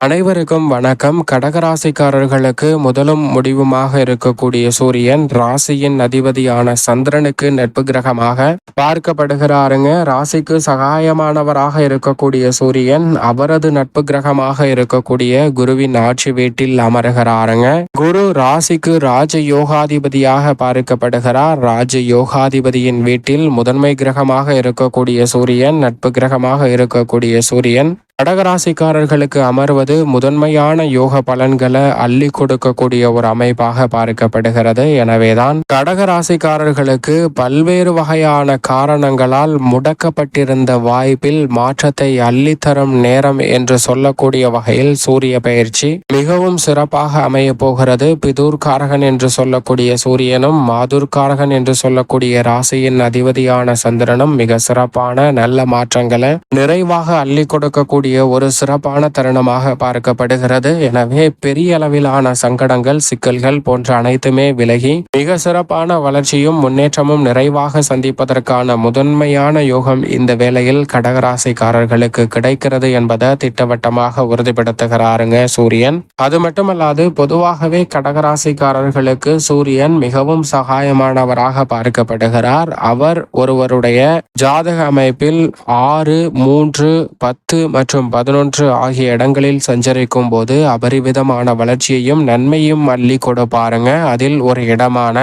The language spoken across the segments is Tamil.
அனைவருக்கும் வணக்கம். கடகராசிக்காரர்களுக்கு முதலும் முடிவுமாக இருக்கக்கூடிய சூரியன் ராசியின் அதிபதியான சந்திரனுக்கு நட்பு கிரகமாக பார்க்கப்படுகிறாருங்க. ராசிக்கு சகாயமானவராக இருக்கக்கூடிய சூரியன் அவரது நட்பு கிரகமாக இருக்கக்கூடிய குருவின் ஆட்சி வீட்டில் அமர்கிறாருங்க. குரு ராசிக்கு ராஜ யோகாதிபதியாக பார்க்கப்படுகிறார். ராஜ யோகாதிபதியின் வீட்டில் முதன்மை கிரகமாக இருக்கக்கூடிய சூரியன், நட்பு கிரகமாக இருக்கக்கூடிய சூரியன் கடகராசிக்காரர்களுக்கு அமர்வது முதன்மையான யோக பலன்களை அள்ளி கொடுக்கக்கூடிய ஒரு அமைப்பாக பார்க்கப்படுகிறது. எனவேதான் கடகராசிக்காரர்களுக்கு பல்வேறு வகையான காரணங்களால் முடக்கப்பட்டிருந்த வாய்ப்பில் மாற்றத்தை அள்ளித்தரும் நேரம் என்று சொல்லக்கூடிய வகையில் சூரிய பயிற்சி மிகவும் சிறப்பாக அமைய போகிறது. பிதூர்காரகன் என்று சொல்லக்கூடிய சூரியனும் மாதுர்காரகன் என்று சொல்லக்கூடிய ராசியின் அதிபதியான சந்திரனும் மிக சிறப்பான நல்ல மாற்றங்களை நிறைவாக அள்ளி கொடுக்கக்கூடிய ஒரு சிறப்பான தருணமாக பார்க்கப்படுகிறது. எனவே பெரிய அளவிலான சங்கடங்கள், சிக்கல்கள் போன்ற அனைத்துமே விலகி மிக சிறப்பான வளர்ச்சியும் முன்னேற்றமும் நிறைவாக சந்திப்பதற்கான முதன்மையான யோகம் இந்த வேளையில் கடகராசிக்காரர்களுக்கு கிடைக்கிறது என்பதை திட்டவட்டமாக உறுதிப்படுத்துகிறாருங்க சூரியன். அது மட்டுமல்லாது பொதுவாகவே கடகராசிக்காரர்களுக்கு சூரியன் மிகவும் சகாயமானவராக பார்க்கப்படுகிறார். அவர் ஒருவருடைய ஜாதக அமைப்பில் 6, 3, 10 மற்றும் 11 ஆகிய இடங்களில் சஞ்சரிக்கும் போது அபரிவிதமான வளர்ச்சியையும் நன்மையும் அள்ளி கொடுப்பாருங்க. அதில் ஒரு இடமான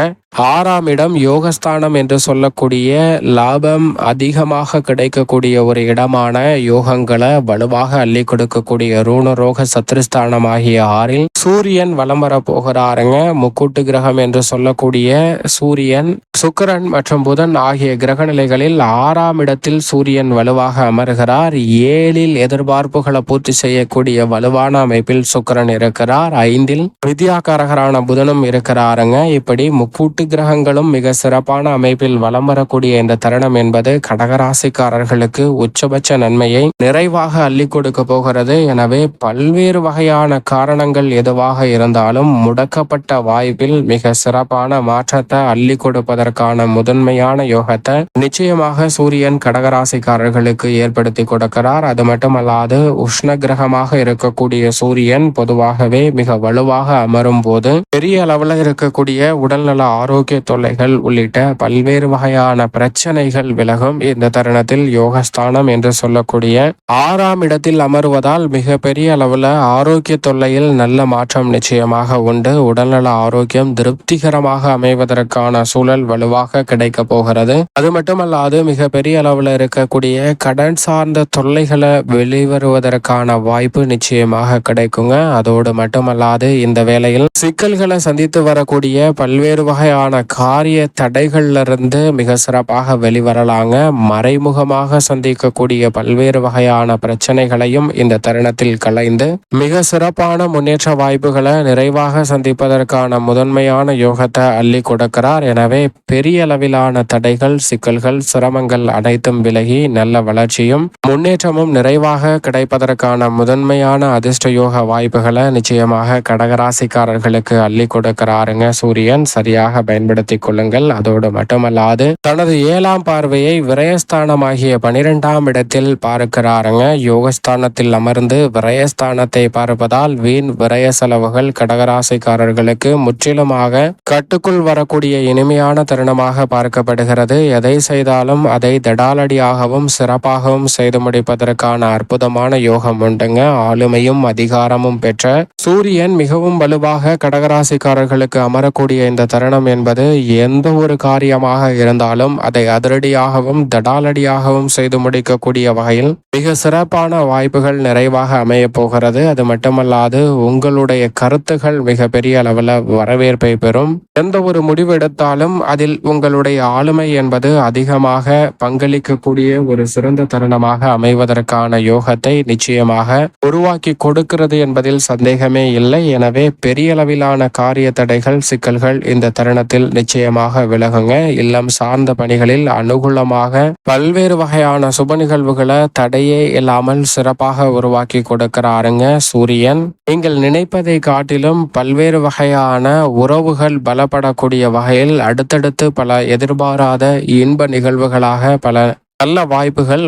6ஆம் இடம் யோகஸ்தானம் என்று சொல்லக்கூடிய லாபம் அதிகமாக கிடைக்கக்கூடிய ஒரு இடமான யோகங்களை வலுவாக அள்ளி கொடுக்கக்கூடிய ரூணரோக சத்ருஸ்தானம் ஆகிய 6இல் சூரியன் வலம் வர போகிறாருங்க. முக்கூட்டு கிரகம் என்று சொல்லக்கூடிய சூரியன், சுக்கிரன் மற்றும் புதன் ஆகிய கிரக நிலைகளில் 6ஆம் இடத்தில் சூரியன் வலுவாக அமர்கிறார். 7இல் எதிர்பார்ப்புகளை பூர்த்தி செய்யக்கூடிய வலுவான அமைப்பில் சுக்கிரன் இருக்கிறார். 5இல் வித்யாகாரகரான புதனும் இருக்கிறாருங்க. இப்படி முக்கூட்டு கிரகங்களும் மிக சிறப்பான அமைப்பில் வலம் வரக்கூடிய இந்த தருணம் என்பது கடகராசிக்காரர்களுக்கு உச்சபட்ச நன்மையை நிறைவாக அள்ளி கொடுக்க போகிறது. எனவே பல்வேறு வகையான காரணங்கள் எதுவாக இருந்தாலும் முடக்கப்பட்ட வாய்ப்பில் மிக சிறப்பான மாற்றத்தை அள்ளி கொடுப்பதற்கான முதன்மையான யோகத்தை நிச்சயமாக சூரியன் கடகராசிக்காரர்களுக்கு ஏற்படுத்தி கொடுக்கிறார். அது மட்டுமல்லாது உஷ்ண கிரகமாக இருக்கக்கூடிய சூரியன் பொதுவாகவே மிக வலுவாக அமரும் போது பெரிய அளவில் இருக்கக்கூடிய உடல்நல ஆரோக்கிய தொல்லைகள் உள்ளிட்ட பல்வேறு வகையான பிரச்சனைகள் விலகும். இந்த தருணத்தில் யோகஸ்தானம் என்று சொல்லக்கூடிய 6ஆம் இடத்தில் அமர்வதால் மிக பெரிய அளவில் ஆரோக்கிய தொல்லையில் நல்ல மாற்றம் நிச்சயமாக உண்டு. உடல்நல ஆரோக்கியம் திருப்திகரமாக அமைவதற்கான சூழல் வலுவாக கிடைக்க போகிறது. அது மட்டுமல்லாது மிக பெரிய அளவில் இருக்கக்கூடிய கடன் சார்ந்த தொல்லைகளை வெளிவருவதற்கான வாய்ப்பு நிச்சயமாக கிடைக்குங்க. அதோடு மட்டுமல்லாது இந்த வேளையில் சிக்கல்களை சந்தித்து வரக்கூடிய பல்வேறு வகையான காரிய தடைகள்ல இருந்து மிக சிறப்பாக வெளிவரலாங்க. மறைமுகமாக சந்திக்கக்கூடிய பல்வேறு வகையான பிரச்சனைகளையும் இந்த தருணத்தில் களைந்து மிக சிறப்பான முன்னேற்ற வாய்ப்புகளை நிறைவாக சந்திப்பதற்கான முதன்மையான யோகத்தை அள்ளி கொடுக்கிறார். எனவே பெரிய அளவிலான தடைகள், சிக்கல்கள், சிரமங்கள் அனைத்தும் விலகி நல்ல வளர்ச்சியும் முன்னேற்றமும் நிறைவாக கிடைப்பதற்கான முதன்மையான அதிர்ஷ்ட யோக வாய்ப்புகளை நிச்சயமாக கடகராசிக்காரர்களுக்கு அள்ளி கொடுக்கிறாருங்க சூரியன். சரியாக பயன்படுத்திக் கொள்ளுங்கள். அதோடு மட்டுமல்லாது தனது 7ஆம் பார்வையை விரயஸ்தானமாகிய 12ஆம் இடத்தில் பார்க்கிறாருங்க. யோகஸ்தானத்தில் அமர்ந்து விரயஸ்தானத்தை பார்ப்பதால் வீண் விரய செலவுகள் கடகராசிக்காரர்களுக்கு முற்றிலுமாக கட்டுக்குள் வரக்கூடிய இனிமையான தருணமாக பார்க்கப்படுகிறது. எதை செய்தாலும் அதை தடாலடியாகவும் சிறப்பாகவும் செய்து முடிப்பதற்கான அற்புதமான யோகம் உண்டுங்க. ஆளுமையும் அதிகாரமும் பெற்ற சூரியன் மிகவும் வலுவாக கடகராசிக்காரர்களுக்கு அமரக்கூடிய இந்த தருணம் என்பது எந்த ஒரு காரியமாக இருந்தாலும் அதை அதிரடியாகவும் தடாலடியாகவும் செய்து முடிக்கக்கூடிய வகையில் மிக சிறப்பான வாய்ப்புகள் நிறைவாக அமைய போகிறது. அது மட்டுமல்லாது உங்களுடைய கருத்துகள் மிக பெரிய அளவில் வரவேற்பை பெறும். எந்த ஒரு முடிவு எடுத்தாலும் அதில் உங்களுடைய ஆளுமை என்பது அதிகமாக பங்களிக்கக்கூடிய ஒரு சிறந்த தருணமாக அமைவதற்கான யோகத்தை நிச்சயமாக உருவாக்கி கொடுக்கிறது என்பதில் சந்தேகமே இல்லை. எனவே பெரிய அளவிலான காரிய தடைகள், சிக்கல்கள் இந்த தருணத்தில் நிச்சயமாக விலகுங்க. இல்லம் சார்ந்த பணிகளில் அனுகூலமாக பல்வேறு வகையான சுப நிகழ்வுகளை தடையே இல்லாமல் சிறப்பாக உருவாக்கி கொடுக்கிறாருங்க சூரியன். நீங்கள் நினைப்பதை காட்டிலும் பல்வேறு வகையான உறவுகள் பலப்படக்கூடிய வகையில் அடுத்தடுத்து பல எதிர்பாராத இன்ப நிகழ்வுகளாக பல நல்ல வாய்ப்புகள்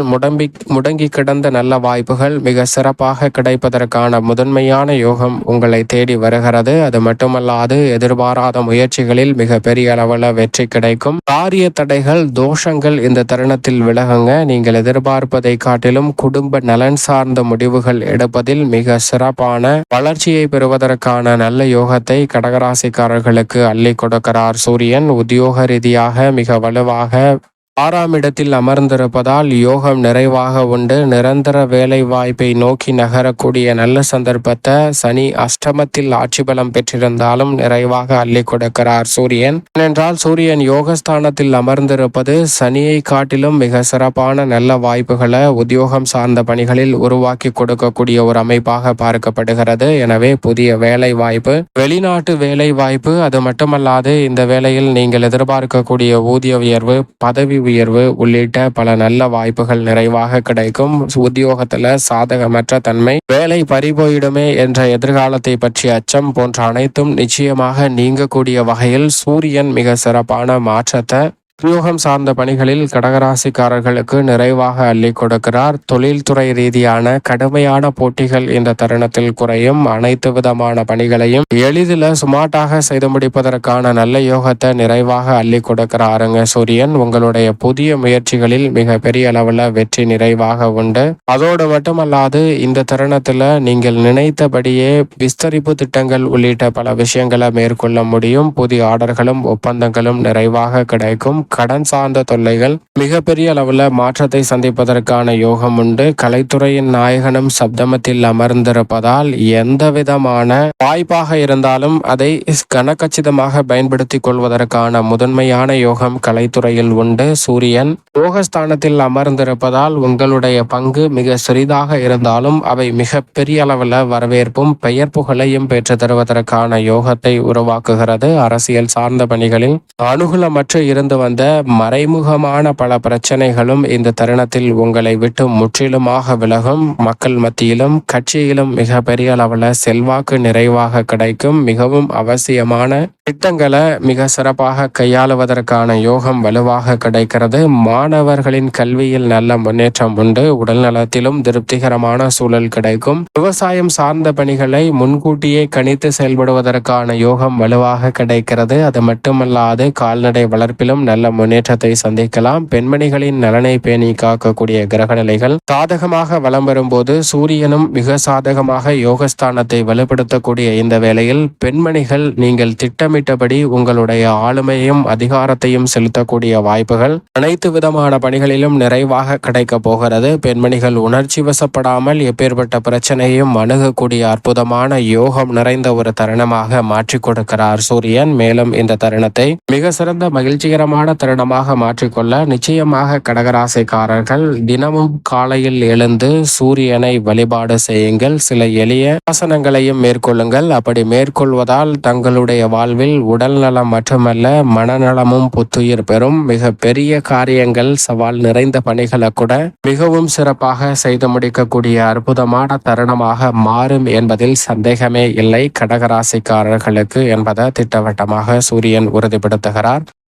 முடங்கி கிடந்த நல்ல வாய்ப்புகள் மிக சிறப்பாக கிடைப்பதற்கான முதன்மையான யோகம் உங்களை தேடி வருகிறது. அது மட்டுமல்லாது எதிர்பாராத முயற்சிகளில் மிக பெரிய அளவில் வெற்றி கிடைக்கும். காரிய தடைகள் தோஷங்கள் இந்த தருணத்தில் விலகுங்க. நீங்கள் எதிர்பார்ப்பதை காட்டிலும் குடும்ப நலன் சார்ந்த முடிவுகள் எடுப்பதில் மிக சிறப்பான வளர்ச்சியை பெறுவதற்கான நல்ல யோகத்தை கடகராசிக்காரர்களுக்கு அள்ளி கொடுக்கிறார் சூரியன். உத்தியோக ரீதியாக மிக வலுவாக 6ஆம் இடத்தில் அமர்ந்திருப்பதால் யோகம் நிறைவாக உண்டு. நிரந்தர வேலை வாய்ப்பை நோக்கி நகரக்கூடிய நல்ல சந்தர்ப்பத்தை சனி அஷ்டமத்தில் ஆட்சி பலம் பெற்றிருந்தாலும் நிறைவாக அள்ளி கொடுக்கிறார் சூரியன். ஏனென்றால் சூரியன் யோகஸ்தானத்தில் அமர்ந்திருப்பது சனியை காட்டிலும் மிக சிறப்பான நல்ல வாய்ப்புகளை உத்தியோகம் சார்ந்த பணிகளில் உருவாக்கி கொடுக்கக்கூடிய ஒரு அமைப்பாக பார்க்கப்படுகிறது. எனவே புதிய வேலை வாய்ப்பு, வெளிநாட்டு வேலை வாய்ப்பு, அது மட்டுமல்லாது இந்த வேளையில் நீங்கள் எதிர்பார்க்கக்கூடிய ஊதிய உயர்வு, பதவி உயர்வு உள்ளிட்ட பல நல்ல வாய்ப்புகள் நிறைவாக கிடைக்கும். உத்தியோகத்துல சாதகமற்ற தன்மை, வேலை பறிபோயிடுமே என்ற எதிர்காலத்தை பற்றிய அச்சம் போன்ற அனைத்தும் நிச்சயமாக நீங்கக்கூடிய வகையில் சூரியன் மிக சிறப்பான மாற்றத்தை உத்தியோகம் சார்ந்த பணிகளில் கடகராசிக்காரர்களுக்கு நிறைவாக அள்ளி கொடுக்கிறார். தொழில்துறை ரீதியான கடுமையான போட்டிகள் இந்த தருணத்தில் குறையும். அனைத்து விதமான பணிகளையும் எளிதில் சுமார்ட்டாக செய்து முடிப்பதற்கான நல்ல யோகத்தை நிறைவாக அள்ளி கொடுக்கிறாருங்க சூரியன். உங்களுடைய புதிய முயற்சிகளில் மிக பெரிய அளவில் வெற்றி நிறைவாக உண்டு. அதோடு மட்டுமல்லாது இந்த தருணத்தில் நீங்கள் நினைத்தபடியே விஸ்தரிப்பு திட்டங்கள் உள்ளிட்ட பல விஷயங்களை மேற்கொள்ள முடியும். புதிய ஆர்டர்களும் ஒப்பந்தங்களும் நிறைவாக கிடைக்கும். கடன் சார்ந்த தொல்லைகள் மிகப்பெரிய அளவில் மாற்றத்தை சந்திப்பதற்கான யோகம் உண்டு. கலைத்துறையின் நாயகனும் சப்தமத்தில் அமர்ந்திருப்பதால் எந்த விதமான வாய்ப்பாக இருந்தாலும் அதை கனக்கச்சிதமாக பயன்படுத்திக் கொள்வதற்கான முதன்மையான யோகம் கலைத்துறையில் உண்டு. சூரியன் யோகஸ்தானத்தில் அமர்ந்திருப்பதால் உங்களுடைய பங்கு மிக சிறிதாக இருந்தாலும் அவை மிக பெரிய அளவில் வரவேற்பும் பெயர் புகழையும் பெற்று தருவதற்கான யோகத்தை உருவாக்குகிறது. அரசியல் சார்ந்த பணிகளில் அனுகூலமற்று இருந்து வந்த மறைமுகமான பல பிரச்சனைகளும் இந்த தருணத்தில் உங்களை விட்டு முற்றிலுமாக விலகும். மக்கள் மத்தியிலும் கட்சியிலும் மிக பெரிய அளவில் செல்வாக்கு நிறைவாக கிடைக்கும். மிகவும் அவசியமான திட்டங்களை மிக சிறப்பாக கையாளுவதற்கான யோகம் வலுவாக கிடைக்கிறது. மாணவர்களின் கல்வியில் நல்ல முன்னேற்றம் உண்டு. உடல் நலத்திலும் திருப்திகரமான சூழல் கிடைக்கும். விவசாயம் சார்ந்த பணிகளை முன்கூட்டியே கணித்து செயல்படுவதற்கான யோகம் வலுவாக கிடைக்கிறது. அது மட்டுமல்லாது கால்நடை வளர்ப்பிலும் நல்ல முன்னேற்றத்தை சந்திக்கலாம். பெண்மணிகளின் நலனை பேணி காக்கக்கூடிய கிரகநிலைகள் சாதகமாக வலம் வரும்போது சூரியனும் மிக சாதகமாக யோகஸ்தானத்தை வலுப்படுத்தக்கூடிய இந்த வேளையில் பெண்மணிகள் நீங்கள் திட்டமிட்டபடி உங்களுடைய ஆளுமையும் அதிகாரத்தையும் செலுத்தக்கூடிய வாய்ப்புகள் அனைத்து விதமான பணிகளிலும் நிறைவாக கிடைக்க போகிறது. பெண்மணிகள் உணர்ச்சி வசப்படாமல் எப்பேற்பட்ட பிரச்சனையும் அணுகக்கூடிய அற்புதமான யோகம் நிறைந்த ஒரு தருணமாக மாற்றிக் கொடுக்கிறார் சூரியன். மேலும் இந்த தருணத்தை மிக சிறந்த மகிழ்ச்சிகரமான தருணமாக மாற்றிக்கொள்ள நிச்சயமாக கடகராசிக்காரர்கள் தினமும் காலையில் எழுந்து சூரியனை வழிபாடு செய்யுங்கள். சில எளிய ஆசனங்களையும் மேற்கொள்ளுங்கள். அப்படி மேற்கொள்வதால் தங்களுடைய வாழ்வில் உடல் நலம் மட்டுமல்ல மனநலமும் புத்துயிர் பெறும். மிக பெரிய காரியங்கள், சவால் நிறைந்த பணிகளை கூட மிகவும் சிறப்பாக செய்து முடிக்கக்கூடிய அற்புதமான தருணமாக மாறும் என்பதில் சந்தேகமே இல்லை கடகராசிக்காரர்களுக்கு என்பதை திட்டவட்டமாக சூரியன் உறுதிப்படுத்துகிறார்.